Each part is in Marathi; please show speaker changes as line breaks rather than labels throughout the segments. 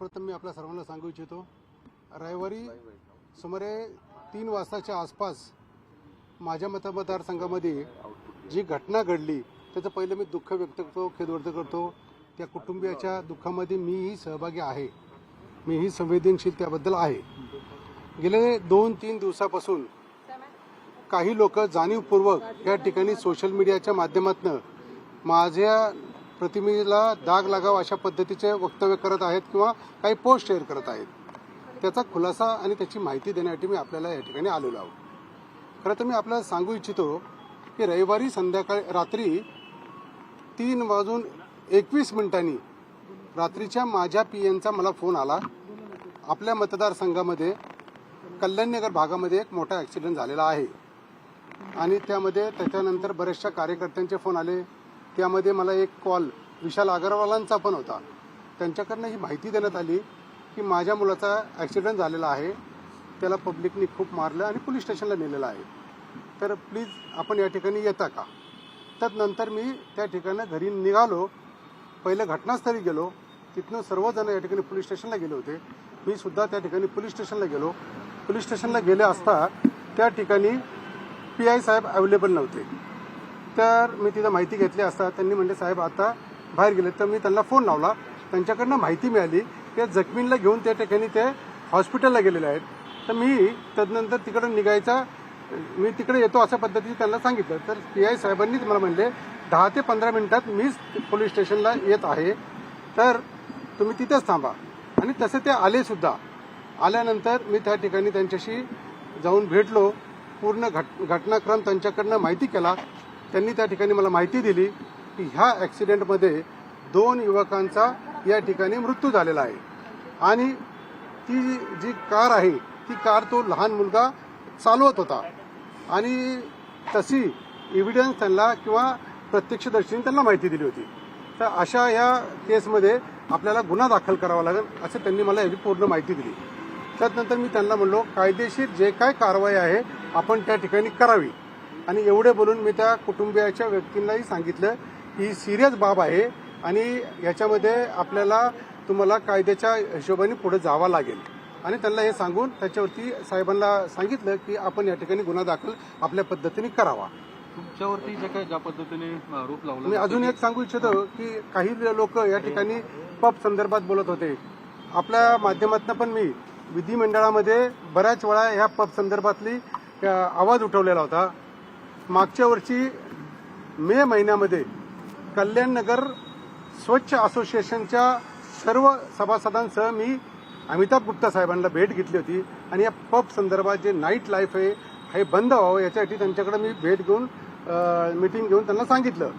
सर्वप्रथम मी आपल्या सर्वांना सांगू इच्छितो, रविवारी सुमारे 3 वाजताच्या आसपास माझ्या मतदारसंघामध्ये जी घटना घडली त्याचं पहिलं मी दुःख व्यक्त करतो, खेद व्यक्त करतो. त्या कुटुंबियाच्या दुःखामध्ये मीही सहभागी आहे, मीही संवेदनशील त्याबद्दल आहे. गेले 2-3 दिवसापासून काही लोक जाणीवपूर्वक या ठिकाणी सोशल मीडियाच्या माध्यमातून माझ्या प्रतिमेला दाग लागावा अशा पद्धतीचे वक्तव्य करत आहेत किंवा काही पोस्ट शेअर करत आहेत. त्याचा खुलासा आणि त्याची माहिती देण्यासाठी मी आपल्याला या ठिकाणी आलेलो आहोत. खरं तर मी आपल्याला सांगू इच्छितो की रविवारी रात्री 3:21 रात्रीच्या माझ्या PNचा मला फोन आला. आपल्या मतदारसंघामध्ये कल्याणनगर भागामध्ये एक मोठा ॲक्सिडेंट झालेला आहे आणि त्याच्यानंतर बरेचशा कार्यकर्त्यांचे फोन आले. त्यामध्ये मला एक कॉल विशाल अग्रवालांचा पण होता. त्यांच्याकडनं ही माहिती देण्यात आली की माझ्या मुलाचा ॲक्सिडेंट झालेला आहे, त्याला पब्लिकनी खूप मारलं आणि पोलीस स्टेशनला नेलेलं आहे, तर प्लीज आपण या ठिकाणी येता का. त्यानंतर मी त्या ठिकाणी घरी निघालो. पहिलं घटनास्थळी गेलो, तिथनं सर्वजण या ठिकाणी पोलीस स्टेशनला गेले होते. मी सुद्धा त्या ठिकाणी पोलीस स्टेशनला गेलो. पोलीस स्टेशनला गेले असता त्या ठिकाणी PI साहेब अवेलेबल नव्हते. तर मी तिथं माहिती घेतली असता त्यांनी म्हणजे साहेब आता बाहेर गेले. तर मी त्यांना फोन लावला. त्यांच्याकडनं माहिती मिळाली की जखमींना घेऊन त्या ठिकाणी ते हॉस्पिटलला गेलेले आहेत. तर मी त्यानंतर तिकडे निघायचा, मी तिकडे येतो अशा पद्धतीने त्यांना सांगितलं. तर PI साहेबांनीच मला म्हणले 10 ते 15 मिनिटात मीच पोलीस स्टेशनला येत आहे, तर तुम्ही तिथेच थांबा. आणि तसे ते आले सुद्धा. आल्यानंतर मी त्या ठिकाणी त्यांच्याशी जाऊन भेटलो. पूर्ण घटनाक्रम त्यांच्याकडनं माहिती केला. त्यांनी त्या ठिकाणी मला माहिती दिली की ह्या ॲक्सिडेंटमध्ये 2 युवकांचा या ठिकाणी मृत्यू झालेला आहे आणि ती जी कार आहे ती कार तो लहान मुलगा चालवत होता आणि तशी एव्हिडन्स त्यांना किंवा प्रत्यक्षदर्शींनी त्यांना माहिती दिली होती. तर अशा या केसमध्ये आपल्याला गुन्हा दाखल करावा लागेल असं त्यांनी मला याची पूर्ण माहिती दिली. त्यानंतर मी त्यांना म्हणलो कायदेशीर जे काय कारवाई आहे आपण त्या ठिकाणी करावी. आणि एवढे बोलून मी त्या कुटुंबियाच्या व्यक्तींनाही सांगितलं ही सिरियस बाब आहे आणि याच्यामध्ये आपल्याला तुम्हाला कायद्याच्या हिशोबाने पुढे जावं लागेल. आणि त्यांना हे सांगून त्याच्यावरती साहेबांना सांगितलं की आपण या ठिकाणी गुन्हा दाखल आपल्या पद्धतीने करावा.
तुमच्यावरती जे काही ज्या पद्धतीने आरोप लावला,
मी अजून एक सांगू इच्छितो की काही लोक या ठिकाणी पब संदर्भात बोलत होते. आपल्या माध्यमातून पण मी विधिमंडळामध्ये बऱ्याच वेळा ह्या पब संदर्भातली आवाज उठवलेला होता. मागच्या वर्षी मे महिन्यामध्ये कल्याणनगर स्वच्छ असोसिएशनच्या सर्व सभासदांसह मी अमिताभ गुप्ता साहेबांना भेट घेतली होती आणि या पब संदर्भात जे नाईट लाईफ आहे हे बंद व्हावं याच्यासाठी त्यांच्याकडे मी भेट घेऊन मीटिंग घेऊन त्यांना सांगितलं.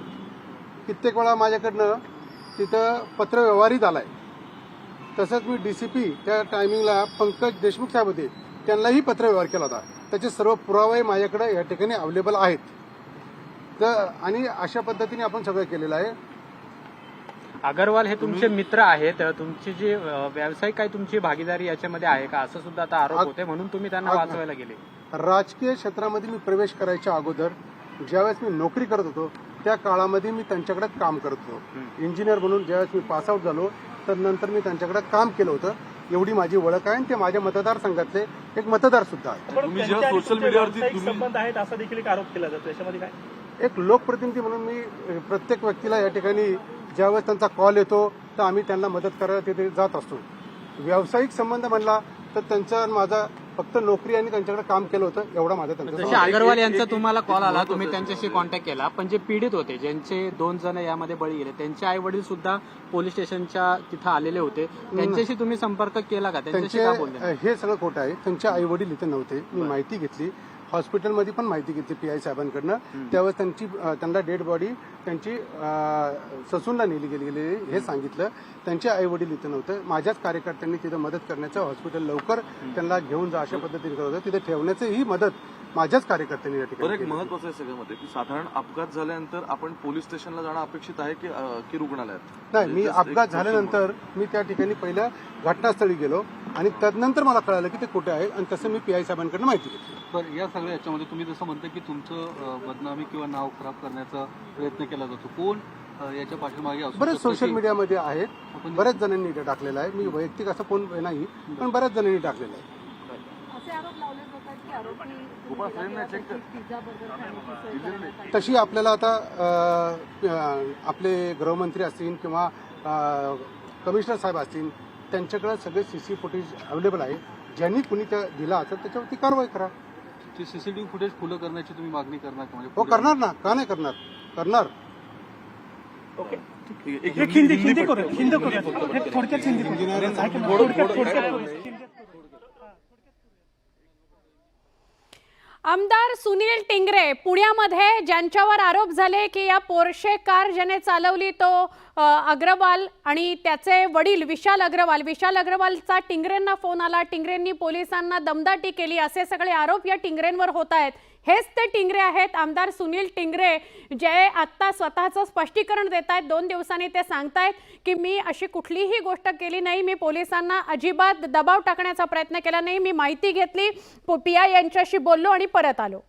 कित्येक वेळा माझ्याकडनं तिथं पत्रव्यवहारही झालाय. तसंच मी DCP त्या टायमिंगला पंकज देशमुख साहेब होते, त्यांनाही पत्रव्यवहार केला होता. त्याचे सर्व पुरावे माझ्याकडे या ठिकाणी अवेलेबल आहेत. तर आणि अशा पद्धतीने आपण सगळं केलेलं आहे.
अग्रवाल हे तुमचे मित्र आहेत, तुमची जी व्यावसायिक काय तुमची भागीदारी याच्यामध्ये आहे का असं सुद्धा आता आरोप होते, म्हणून तुम्ही त्यांना वाचवायला गेले.
राजकीय क्षेत्रामध्ये मी प्रवेश करायच्या अगोदर ज्यावेळेस मी नोकरी करत होतो त्या काळामध्ये मी त्यांच्याकडे काम करत होतो. इंजिनियर म्हणून ज्यावेळेस मी पासआउट झालो तर नंतर मी त्यांच्याकडे काम केलं होतं. एवढी माझी ओळख आहे आणि ते माझ्या मतदारसंघातले एक मतदार सुद्धा आहेत.
सोशल मीडियावरती
संबंध आहेत असा देखील एक आरोप केला जातो, याच्यामध्ये काय?
एक लोकप्रतिनिधी म्हणून मी प्रत्येक व्यक्तीला या ठिकाणी ज्यावेळेस त्यांचा कॉल येतो तर आम्ही त्यांना मदत करायला तिथे जात असतो. व्यावसायिक संबंध म्हणला तर त्यांचा माझा फक्त नोकरी आणि त्यांच्याकडे काम केलं होतं एवढा माझा त्यांचा.
जसे अग्रवाल यांचा तुम्हाला कॉल आला, तुम्ही त्यांच्याशी कॉन्टॅक्ट केला, पण जे पीडित होते ज्यांचे 2 जण यामध्ये बळी गेले त्यांचे आई वडील सुद्धा पोलीस स्टेशनच्या तिथं आलेले होते, त्यांच्याशी तुम्ही संपर्क केला का? त्यांच्याशी काय बोलले?
हे सगळं खोटं आहे. त्यांचे आई वडील इथे नव्हते. मी माहिती घेतली, हॉस्पिटलमध्ये पण माहिती घेतली PI साहेबांकडनं. त्यावेळेस त्यांना डेड बॉडी त्यांची ससूनला नेली गेली हे सांगितलं. त्यांचे आई वडील इथे नव्हते. माझ्याच कार्यकर्त्यांनी तिथं मदत करण्याचं, हॉस्पिटल लवकर त्यांना घेऊन जा अशा पद्धतीने करत होतं. तिथे ठेवण्याची ही मदत माझ्याच कार्यकर्त्यांनी या ठिकाणी.
एक महत्वाचं आहे सगळ्यामध्ये की साधारण अपघात झाल्यानंतर आपण पोलीस स्टेशनला जाणं अपेक्षित आहे की रुग्णालयात?
नाही, मी अपघात झाल्यानंतर मी त्या ठिकाणी पहिल्या घटनास्थळी गेलो आणि त्यानंतर मला कळालं की ते कुठे आहे आणि तसं मी PI साहेबांकडून माहिती घेतली.
तर या सगळ्या याच्यामध्ये तुम्ही जसं म्हणता की तुमचं बदनामी किंवा नाव खराब करण्याचा प्रयत्न केला जातो, कोण याच्या पाठीमागे असू
बरेच
शकतं
सोशल
की-
मीडियामध्ये आहेत, बऱ्याच जणांनी ते टाकलेलं आहे. मी वैयक्तिक असं कोण नाही, पण बऱ्याच जणांनी टाकलेलं आहे.
असे आरोप लावले जातात की आरोपी
गोपाळ, फ्रेमला check कर.
पिझ्झा बर्गर खाण्याची सोय करण्यात आली.
तशी आपल्याला आता आपले गृहमंत्री असतील किंवा कमिशनर साहेब असतील, त्यांच्याकडे सगळे सीसी फुटेज अवेलेबल आहे. ज्यांनी कुणी त्या दिला असेल त्याच्यावरती कारवाई करा.
ते सीसीटीव्ही फुटेज खुलं करण्याची तुम्ही मागणी करणार का? म्हणजे
हो, करणार ना, का नाही करणार, करणार.
ओके
एक
एक हिंदी करूया एक थोडक्यात हिंदी
आमदार सुनील टिंगरे पुण्यामध्ये ज्यांच्यावर आरोप झाले की या पोर्शे कार ज्याने चालवली तो अग्रवाल आणि त्याचे वडील विशाल अग्रवालचा टिंगरेंना फोन आला, टिंगरेंनी पोलिसांना दमदाटी केली, असे सगळे आरोप या टिंगरेंवर होत आहेत. हेच ते टिंगरे आहेत, आमदार सुनील टिंगरे, जे आता स्वतःचं स्पष्टीकरण देत आहेत. 2 दिवसांनी ते सांगतायत की मी अशी कुठलीही गोष्ट केली नाही, मी पोलिसांना अजिबात दबाव टाकण्याचा प्रयत्न केला नाही, मी माहिती घेतली, PI यांच्याशी बोललो आणि परत आलो.